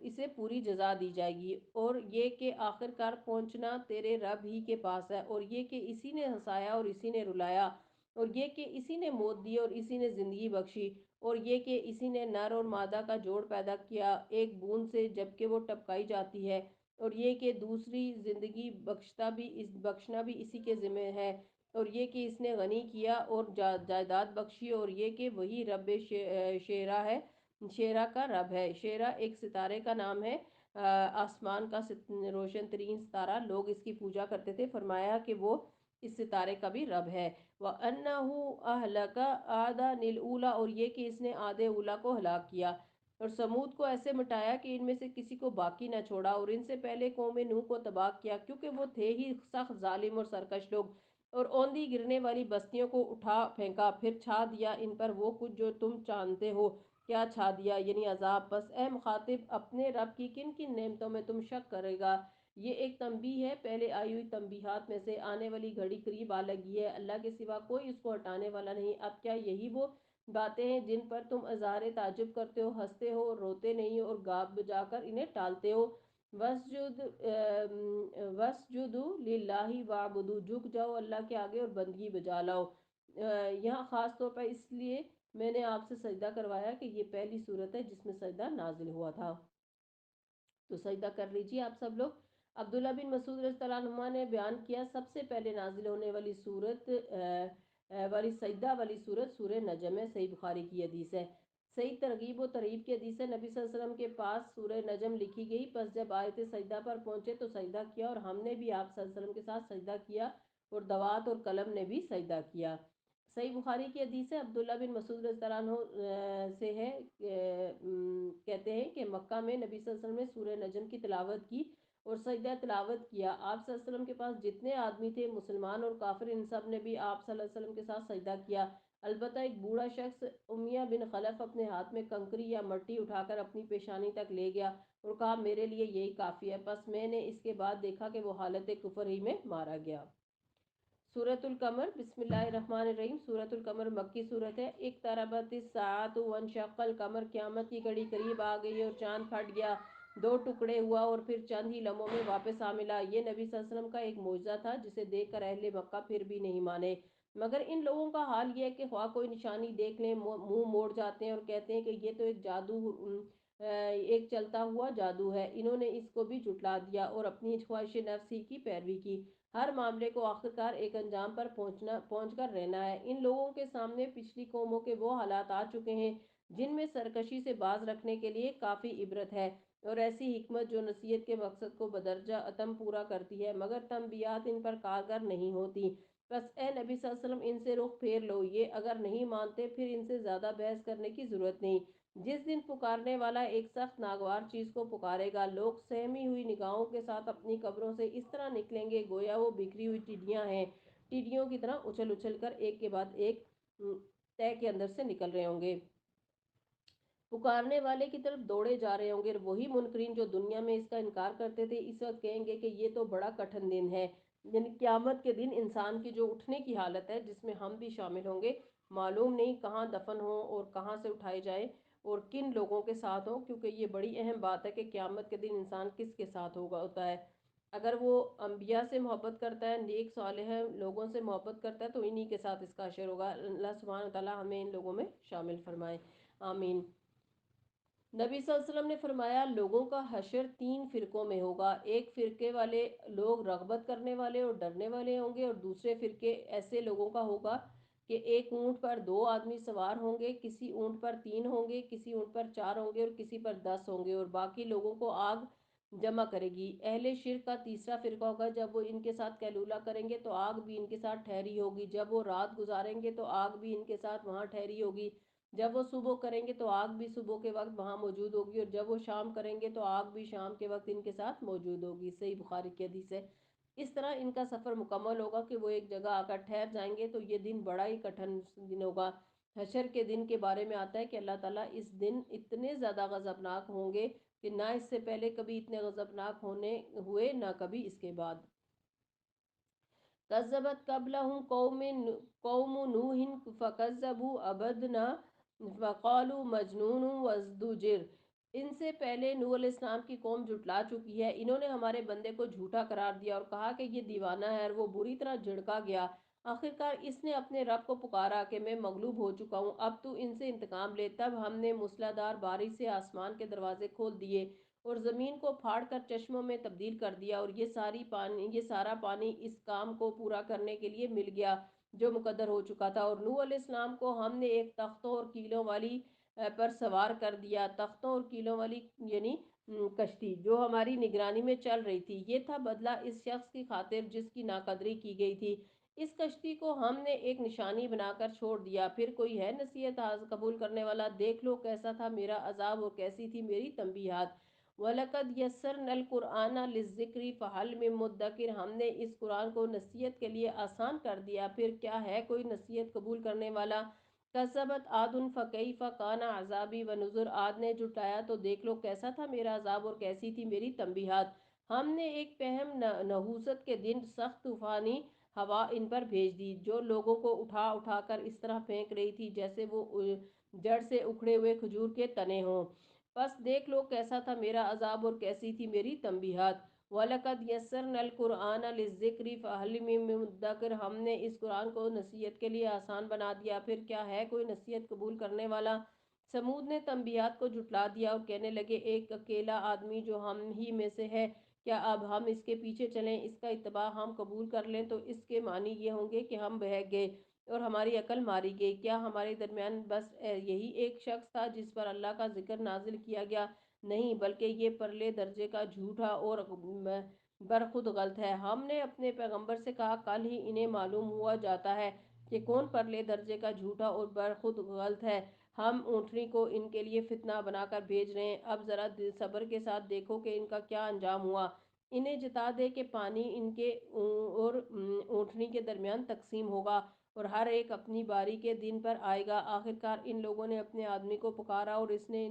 اسے پوری جزا دی جائے گی، اور یہ کہ آخر کار پہنچنا تیرے رب ہی کے پاس ہے، اور یہ کہ اسی نے ہنسایا اور اسی نے رلایا، اور یہ کہ اسی نے موت دی اور اسی نے زندگی بخشی، اور یہ کہ اسی نے نر اور مادہ کا جوڑ پیدا کیا ایک بوند سے جبکہ وہ ٹپکائی جاتی ہے، اور یہ کہ دوسری زندگی بخشنا بھی اسی کے ذمہ ہے، اور یہ کہ اس نے غنی کیا اور جائیداد بخشی، اور یہ کہ وہی رب شیرا ہے، شیرا کا رب ہے۔ شیرا ایک ستارے کا نام ہے، آسمان کا روشن ترین ستارہ، لوگ اس کی پوجا کرتے تھے، فرمایا کہ وہ اس ستارے کا بھی رب ہے۔ وَأَنَّهُ أَهْلَكَ عَادًا الْأُولَىٰ، اور یہ کہ اس نے عاد اولا کو ہلاک کیا اور سمود کو ایسے مٹایا کہ ان میں سے کسی کو باقی نہ چھوڑا، اور ان سے پہلے قوم نوح کو تباہ کیا کیونکہ وہ تھے ہی سخت ظالم اور سرکش لوگ، اور اوندھی گرنے والی بستیوں کو اٹھا پھینکا، پھر چھا دیا ان پر وہ کچھ جو تم جانتے ہو، کیا چھا دیا یعنی عذاب۔ بس اے مخاطب، اپنے رب کی کن کن نعمتوں میں تم شک کرے گا؟ یہ ایک تنبیہ ہے پہلے آئی ہوئی تنبیہات میں سے، آنے والی گھڑی قریب آ لگی ہے، اللہ کے سوا کوئی اس کو ہٹانے والا نہیں۔ اب کیا یہی وہ باتیں ہیں جن پر تم اظہار تعجب کرتے ہو، ہنستے ہو، روتے نہیں اور گا بجا کر انہیں ٹالتے ہو؟ وَاسْجُدُوا لِلَّهِ وَاعْبُدُوا، جھک جاؤ اللہ کے آگے اور بندگی بجا لاؤ۔ یہاں خاص طور پر اس لیے میں نے آپ سے سجدہ کروایا کہ یہ پہلی صورت ہے جس میں سجدہ نازل ہوا تھا، تو سجدہ کر لیجیے آپ سب لوگ۔ عبداللہ بن مسعود رضی اللہ عنہ نے بیان کیا سب سے پہلے نازل ہونے والی صورت سجدہ والی صورت سورہ نجم ہے، صحیح بخاری کی حدیث ہے۔ صحیح ترغیب و ترہیب کی حدیث ہے، نبی صلی اللہ علیہ وسلم کے پاس سورہ نجم لکھی گئی، پس جب آیت سجدہ پر پہنچے تو سجدہ کیا، اور ہم نے بھی آپ صلی اللہ علیہ وسلم کے ساتھ سجدہ کیا، اور دوات اور قلم نے بھی سجدہ کیا۔ صحیح بخاری کی حدیث ہے، عبداللہ بن مسعود رضی اللہ عنہ سے ہے، کہتے ہیں کہ مکہ میں نبی صلی اللہ علیہ وسلم نے سورہ نجم کی تلاوت کی اور سجدہ تلاوت کیا۔ آپ صلی اللہ علیہ وسلم کے پاس جتنے آدمی تھے مسلمان اور کافر، ان سب نے بھی آپ صلی اللہ علیہ وسلم کے ساتھ سجدہ کیا، البتہ ایک بوڑھا شخص امیہ بن خلف اپنے ہاتھ میں کنکری یا مٹی اٹھا کر اپنی پیشانی تک لے گیا اور کہا میرے لیے یہی کافی ہے، پس میں نے اس کے بعد دیکھا کہ وہ حالت کفر ہی میں مارا گیا۔ سورۃ القمر، بسم اللہ الرحمن الرحیم۔ سورۃ القمر مکی صورت ہے۔ اقتربت الساعۃ وانشق القمر، قیامت کی گھڑی قریب آ گئی اور چاند پھٹ گیا، دو ٹکڑے ہوا اور پھر چند ہی لمحوں میں واپس آ ملا۔ یہ نبی صلی اللہ علیہ وسلم کا ایک معجزہ تھا جسے دیکھ کر اہل مکہ پھر بھی نہیں مانے، مگر ان لوگوں کا حال یہ ہے کہ خواہ کوئی نشانی دیکھ لیں منہ موڑ جاتے ہیں اور کہتے ہیں کہ یہ تو ایک ایک چلتا ہوا جادو ہے۔ انہوں نے اس کو بھی جھٹلا دیا اور اپنی خواہش نفس ہی کی پیروی کی۔ ہر معاملے کو آخرکار ایک انجام پر پہنچ کر رہنا ہے۔ ان لوگوں کے سامنے پچھلی قوموں کے وہ حالات آ چکے ہیں جن میں سرکشی سے باز رکھنے کے لیے کافی عبرت ہے، اور ایسی حکمت جو نصیحت کے مقصد کو بدرجہ اتم پورا کرتی ہے، مگر تنبیہات ان پر کارگر نہیں ہوتی۔ بس اے نبی صلی اللہ علیہ وسلم ان سے رخ پھیر لو، یہ اگر نہیں مانتے پھر ان سے زیادہ بحث کرنے کی ضرورت نہیں۔ جس دن پکارنے والا ایک سخت ناگوار چیز کو پکارے گا، لوگ سہمی ہوئی نگاہوں کے ساتھ اپنی قبروں سے اس طرح نکلیں گے گویا وہ بکھری ہوئی ٹڈیاں ہیں، ٹڈیوں کی طرح اچھل اچھل کر ایک کے بعد ایک تہ کے اندر سے نکل رہے ہوں گے، پکارنے والے کی طرف دوڑے جا رہے ہوں گے۔ وہی منکرین جو دنیا میں اس کا انکار کرتے تھے اس وقت کہیں گے کہ یہ تو بڑا کٹھن دن ہے، یعنی قیامت کے دن انسان کی جو اٹھنے کی حالت ہے جس میں ہم بھی شامل ہوں گے، معلوم نہیں کہاں دفن ہوں اور کہاں سے اٹھائے جائیں اور کن لوگوں کے ساتھ ہوں، کیونکہ یہ بڑی اہم بات ہے کہ قیامت کے دن انسان کس کے ساتھ ہوتا ہے۔ اگر وہ انبیاء سے محبت کرتا ہے، نیک صالح لوگوں سے محبت کرتا ہے تو انہی کے ساتھ اس کا حشر ہوگا۔ اللہ سبحانہ وتعالی ہمیں ان لوگوں میں شامل فرمائے، آمین۔ نبی صلی اللہ علیہ وسلم نے فرمایا لوگوں کا حشر 3 فرقوں میں ہوگا، ایک فرقے والے لوگ رغبت کرنے والے اور ڈرنے والے ہوں گے، اور دوسرے فرقے ایسے لوگوں کا ہوگا کہ ایک اونٹ پر 2 آدمی سوار ہوں گے، کسی اونٹ پر 3 ہوں گے، کسی اونٹ پر 4 ہوں گے اور کسی پر 10 ہوں گے، اور باقی لوگوں کو آگ جمع کرے گی۔ اہل شرک کا تیسرا فرقہ ہوگا، جب وہ ان کے ساتھ قیلولہ کریں گے تو آگ بھی ان کے ساتھ ٹھہری ہوگی، جب وہ رات گزاریں گے تو آگ بھی ان کے ساتھ وہاں ٹھہری ہوگی، جب وہ صبح کریں گے تو آگ بھی صبح کے وقت وہاں موجود ہوگی، اور جب وہ شام کریں گے تو آگ بھی شام کے وقت ان کے ساتھ موجود ہوگی۔ صحیح بخاری کی حدیث ہے۔ اس طرح ان کا سفر مکمل ہوگا کہ وہ ایک جگہ آ کر ٹھہر جائیں گے، تو یہ دن بڑا ہی کٹھن دن ہوگا۔ حشر کے دن کے بارے میں آتا ہے کہ اللہ تعالیٰ اس دن اتنے زیادہ غضبناک ہوں گے کہ نہ اس سے پہلے کبھی اتنے غضبناک ہوئے نہ کبھی اس کے بعد۔ کذبت قبلہم قوم نوح فکذبوا عبدنا فقالوا مجنون وازدجر۔ ان سے پہلے نوح علیہ السلام کی قوم جھٹلا چکی ہے، انہوں نے ہمارے بندے کو جھوٹا قرار دیا اور کہا کہ یہ دیوانہ ہے، اور وہ بری طرح جھڑکا گیا۔ آخرکار اس نے اپنے رب کو پکارا کہ میں مغلوب ہو چکا ہوں، اب تو ان سے انتقام لے۔ تب ہم نے موسلادھار بارش سے آسمان کے دروازے کھول دیے اور زمین کو پھاڑ کر چشموں میں تبدیل کر دیا، اور یہ سارا پانی اس کام کو پورا کرنے کے لیے مل گیا جو مقدر ہو چکا تھا۔ اور نوح علیہ السلام کو ہم نے ایک تختوں اور کیلوں والی پر سوار کر دیا، تختوں اور کیلوں والی یعنی کشتی جو ہماری نگرانی میں چل رہی تھی۔ یہ تھا بدلہ اس شخص کی خاطر جس کی ناقدری کی گئی تھی۔ اس کشتی کو ہم نے ایک نشانی بنا کر چھوڑ دیا۔ پھر کوئی ہے نصیحت قبول کرنے والا؟ دیکھ لو کیسا تھا میرا عذاب اور کیسی تھی میری تنبیہات۔ وَلَقَدْ يَسَّرْنَا الْقُرْآنَ لِلذِّكْرِ فَهَلْ مِن مُدَّكِرٍ۔ ہم نے اس قرآن کو نصیحت کے لیے آسان کر دیا، پھر کیا ہے کوئی نصیحت قبول کرنے والا؟ کذبت عاد فکیف کان عذابی ونذر۔ عاد نے جھٹلایا تو دیکھ لو کیسا تھا میرا عذاب اور کیسی تھی میری تنبیہات۔ ہم نے ایک پہم نحوست کے دن سخت طوفانی ہوا ان پر بھیج دی جو لوگوں کو اٹھا اٹھا کر اس طرح پھینک رہی تھی جیسے وہ جڑ سے اکھڑے ہوئے کھجور کے تنے ہوں۔ بس دیکھ لو کیسا تھا میرا عذاب اور کیسی تھی میری تنبیہات۔ وَلَقَدْ يَسَّرْنَا الْقُرْآنَ لِلذِّكْرِ فَهَلْ مِن مُدَّكِرٍ۔ ہم نے اس قرآن کو نصیحت کے لیے آسان بنا دیا، پھر کیا ہے کوئی نصیحت قبول کرنے والا؟ سمود نے تنبیہات کو جھٹلا دیا اور کہنے لگے ایک اکیلا آدمی جو ہم ہی میں سے ہے، کیا اب ہم اس کے پیچھے چلیں، اس کا اتباع ہم قبول کر لیں تو اس کے معنی یہ ہوں گے کہ ہم بہک گئے اور ہماری عقل ماری گئی۔ کیا ہمارے درمیان بس یہی ایک شخص تھا جس پر اللہ کا ذکر نازل کیا گیا؟ نہیں، بلکہ یہ پرلے درجے کا جھوٹا اور برخود غلط ہے۔ ہم نے اپنے پیغمبر سے کہا کل ہی انہیں معلوم ہوا جاتا ہے کہ کون پرلے درجے کا جھوٹا اور برخود غلط ہے۔ ہم اونٹنی کو ان کے لیے فتنہ بنا کر بھیج رہے ہیں، اب ذرا صبر کے ساتھ دیکھو کہ ان کا کیا انجام ہوا۔ انہیں جتا دے کہ پانی ان کے اور اونٹنی کے درمیان تقسیم ہوگا اور ہر ایک اپنی باری کے دن پر آئے گا۔ آخرکار ان لوگوں نے اپنے آدمی کو پکارا اور اس نے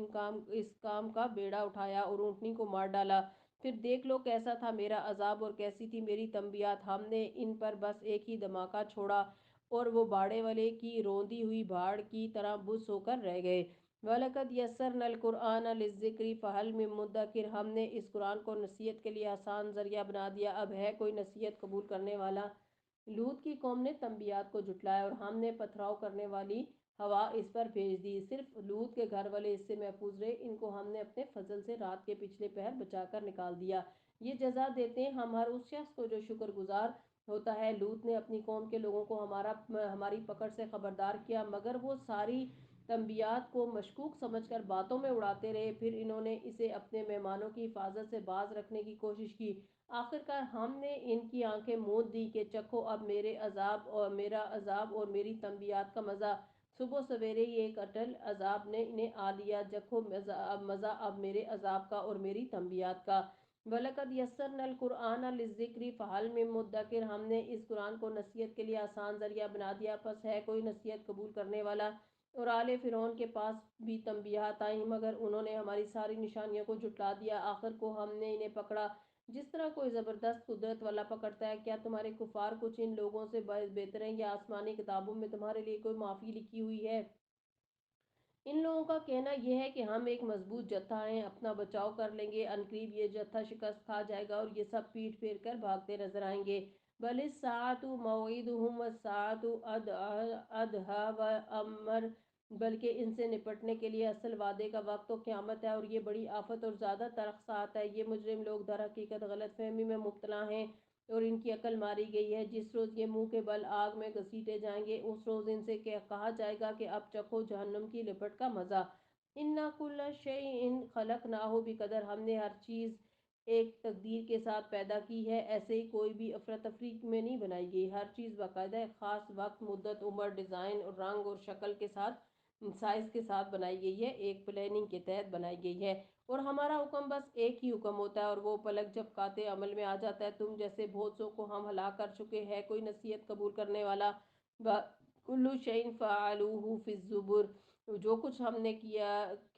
اس کام کا بیڑا اٹھایا اور اونٹنی کو مار ڈالا۔ پھر دیکھ لو کیسا تھا میرا عذاب اور کیسی تھی میری تنبیہات۔ ہم نے ان پر بس ایک ہی دھماکہ چھوڑا اور وہ باڑے والے کی روندی ہوئی بھاڑ کی طرح بس ہو کر رہ گئے۔ وَلَقَدْ يَسَّرْنَا الْقُرْآنَ لِلذِّكْرِ فَهَلْ مِن مُدَّكِرٍ۔ ہم نے اس قرآن کو نصیحت کے لیے آسان ذریعہ بنا دیا، اب ہے کوئی نصیحت قبول کرنے والا؟ لوط کی قوم نے تنبیہات کو جھٹلایا اور ہم نے پتھراؤ کرنے والی ہوا اس پر بھیج دی، صرف لوط کے گھر والے اس سے محفوظ رہے، ان کو ہم نے اپنے فضل سے رات کے پچھلے پہر بچا کر نکال دیا۔ یہ جزا دیتے ہیں ہم ہر اس شخص کو جو شکر گزار ہوتا ہے۔ لوط نے اپنی قوم کے لوگوں کو ہماری پکڑ سے خبردار کیا، مگر وہ ساری تنبیہات کو مشکوک سمجھ کر باتوں میں اڑاتے رہے، پھر انہوں نے اسے اپنے مہمانوں کی حفاظت سے باز رکھنے کی کوشش کی۔ آخرکار ہم نے ان کی آنکھیں موند دی کہ چکھو اب میرا عذاب اور میری تنبیہات کا مزہ۔ صبح سویرے یہ ایک اٹل عذاب نے انہیں آ لیا، جکھو مزہ اب میرے عذاب کا اور میری تنبیہات کا۔ وَلَقَدْ يَسَّرْنَا الْقُرْآنَ لِلذِّكْرِ فَهَلْ مِن مُّدَّكِرٍ، ہم نے اس قرآن کو نصیحت کے لیے آسان ذریعہ بنا دیا، پس ہے کوئی نصیحت قبول کرنے والا۔ اور آل فرعون کے پاس بھی تنبیہات آئیں، مگر انہوں نے ہماری ساری نشانیوں کو جھٹلا دیا، آخر کو ہم نے انہیں پکڑا جس طرح کوئی زبردست قدرت والا پکڑتا ہے۔ کیا تمہارے کفار کچھ ان لوگوں سے بہتر ہیں، یا آسمانی کتابوں میں تمہارے لیے کوئی معافی لکھی ہوئی ہے؟ ان لوگوں کا کہنا یہ ہے کہ ہم ایک مضبوط جتھا ہیں، اپنا بچاؤ کر لیں گے، عنقریب یہ جتھا شکست کھا جائے گا اور یہ سب پیٹ پھیر کر بھاگتے نظر آئیں گے۔ بل الساعۃ موعدہم والساعۃ ادھیٰ وامر، بلکہ ان سے نپٹنے کے لیے اصل وعدے کا وقت تو قیامت ہے، اور یہ بڑی آفت اور زیادہ تلخ ساعت ہے۔ یہ مجرم لوگ در حقیقت غلط فہمی میں مبتلا ہیں اور ان کی عقل ماری گئی ہے۔ جس روز یہ منہ کے بل آگ میں گھسیٹے جائیں گے، اس روز ان سے کہا جائے گا کہ اب چکھو جہنم کی لپٹ کا مزہ۔ اِنَّا كُلَّ شَيْءٍ خَلَقْنَاهُ بِقَدَرٍ، ہم نے ہر چیز ایک تقدیر کے ساتھ پیدا کی ہے، ایسے ہی کوئی بھی افراتفری میں نہیں بنائی گئی، ہر چیز باقاعدہ ایک خاص وقت، مدت، عمر، ڈیزائن اور رنگ اور شکل کے ساتھ، سائز کے ساتھ بنائی گئی ہے، ایک پلاننگ کے تحت بنائی گئی ہے۔ اور ہمارا حکم بس ایک ہی حکم ہوتا ہے، اور وہ پلک جب قاطع عمل میں آ جاتا ہے۔ تم جیسے بہت سو کو ہم ہلاک کر چکے ہیں، کوئی نصیحت قبول کرنے والا؟ کُلُّ شَيْءٍ فَعَلُوهُ فِي الزُّبُرِ، جو کچھ ہم نے کیا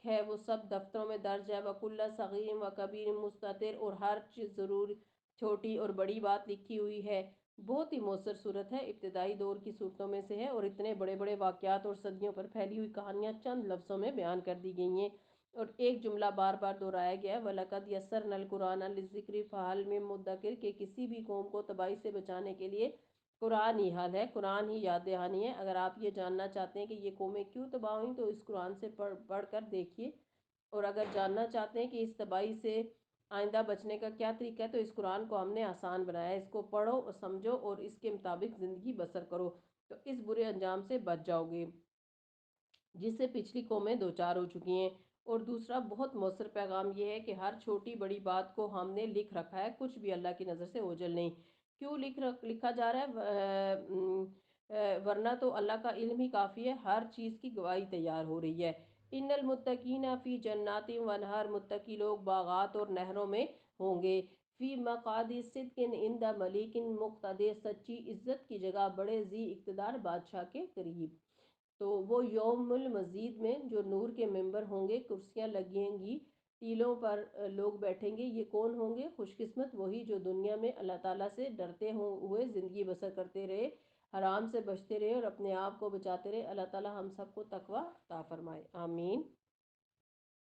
ہے وہ سب دفتروں میں درج ہے۔ وَكُلَّ صَغِيرٍ وَكَبِيرٍ مُسْتَطَرٍ، اور ہر چیز ضرور چھوٹی اور بڑی بات لکھی ہوئی ہے۔ بہت ہی مؤثر صورت ہے، ابتدائی دور کی صورتوں میں سے ہے، اور اتنے بڑے بڑے واقعات اور صدیوں پر پھیلی ہوئی کہانیاں چند لفظوں میں بیان کر دی گئی ہیں، اور ایک جملہ بار بار دہرایا گیا ہے، وَلَقَدْ يَسَّرْنَا الْقُرْآنَ لِلذِّكْرِ فَهَلْ مِن مُّدَّكِرٍ، کہ کسی بھی قوم کو تباہی سے بچانے کے لیے قرآن ہی حل ہے، قرآن ہی یاد دہانی ہے۔ اگر آپ یہ جاننا چاہتے ہیں کہ یہ قومیں کیوں تباہ ہوئیں تو اس قرآن سے پڑھ کر دیکھیے، اور اگر جاننا چاہتے ہیں کہ اس تباہی سے آئندہ بچنے کا کیا طریقہ ہے تو اس قرآن کو ہم نے آسان بنایا ہے، اس کو پڑھو اور سمجھو اور اس کے مطابق زندگی بسر کرو، تو اس برے انجام سے بچ جاؤ گے جس سے پچھلی قومیں دوچار ہو چکی ہیں۔ اور دوسرا بہت مؤثر پیغام یہ ہے کہ ہر چھوٹی بڑی بات کو ہم نے لکھ رکھا ہے، کچھ بھی اللہ کی نظر سے اوجھل نہیں۔ کیوں لکھا جا رہا ہے؟ ورنہ تو اللہ کا علم ہی کافی ہے، ہر چیز کی گواہی تیار ہو رہی ہے۔ ان المتقین فی جنات و نہر، متقی لوگ باغات اور نہروں میں ہوں گے۔ فی مقعد صدق عند ملیک مقتدر، سچی عزت کی جگہ بڑے ذی اقتدار بادشاہ کے قریب۔ تو وہ یوم المزید میں جو نور کے ممبر ہوں گے، کرسیاں لگیں گی، ٹیلوں پر لوگ بیٹھیں گے، یہ کون ہوں گے؟ خوش قسمت وہی جو دنیا میں اللہ تعالیٰ سے ڈرتے ہوئے زندگی بسر کرتے رہے، حرام سے بچتے رہے اور اپنے آپ کو بچاتے رہے۔ اللہ تعالیٰ ہم سب کو تقوی عطا فرمائے، آمین۔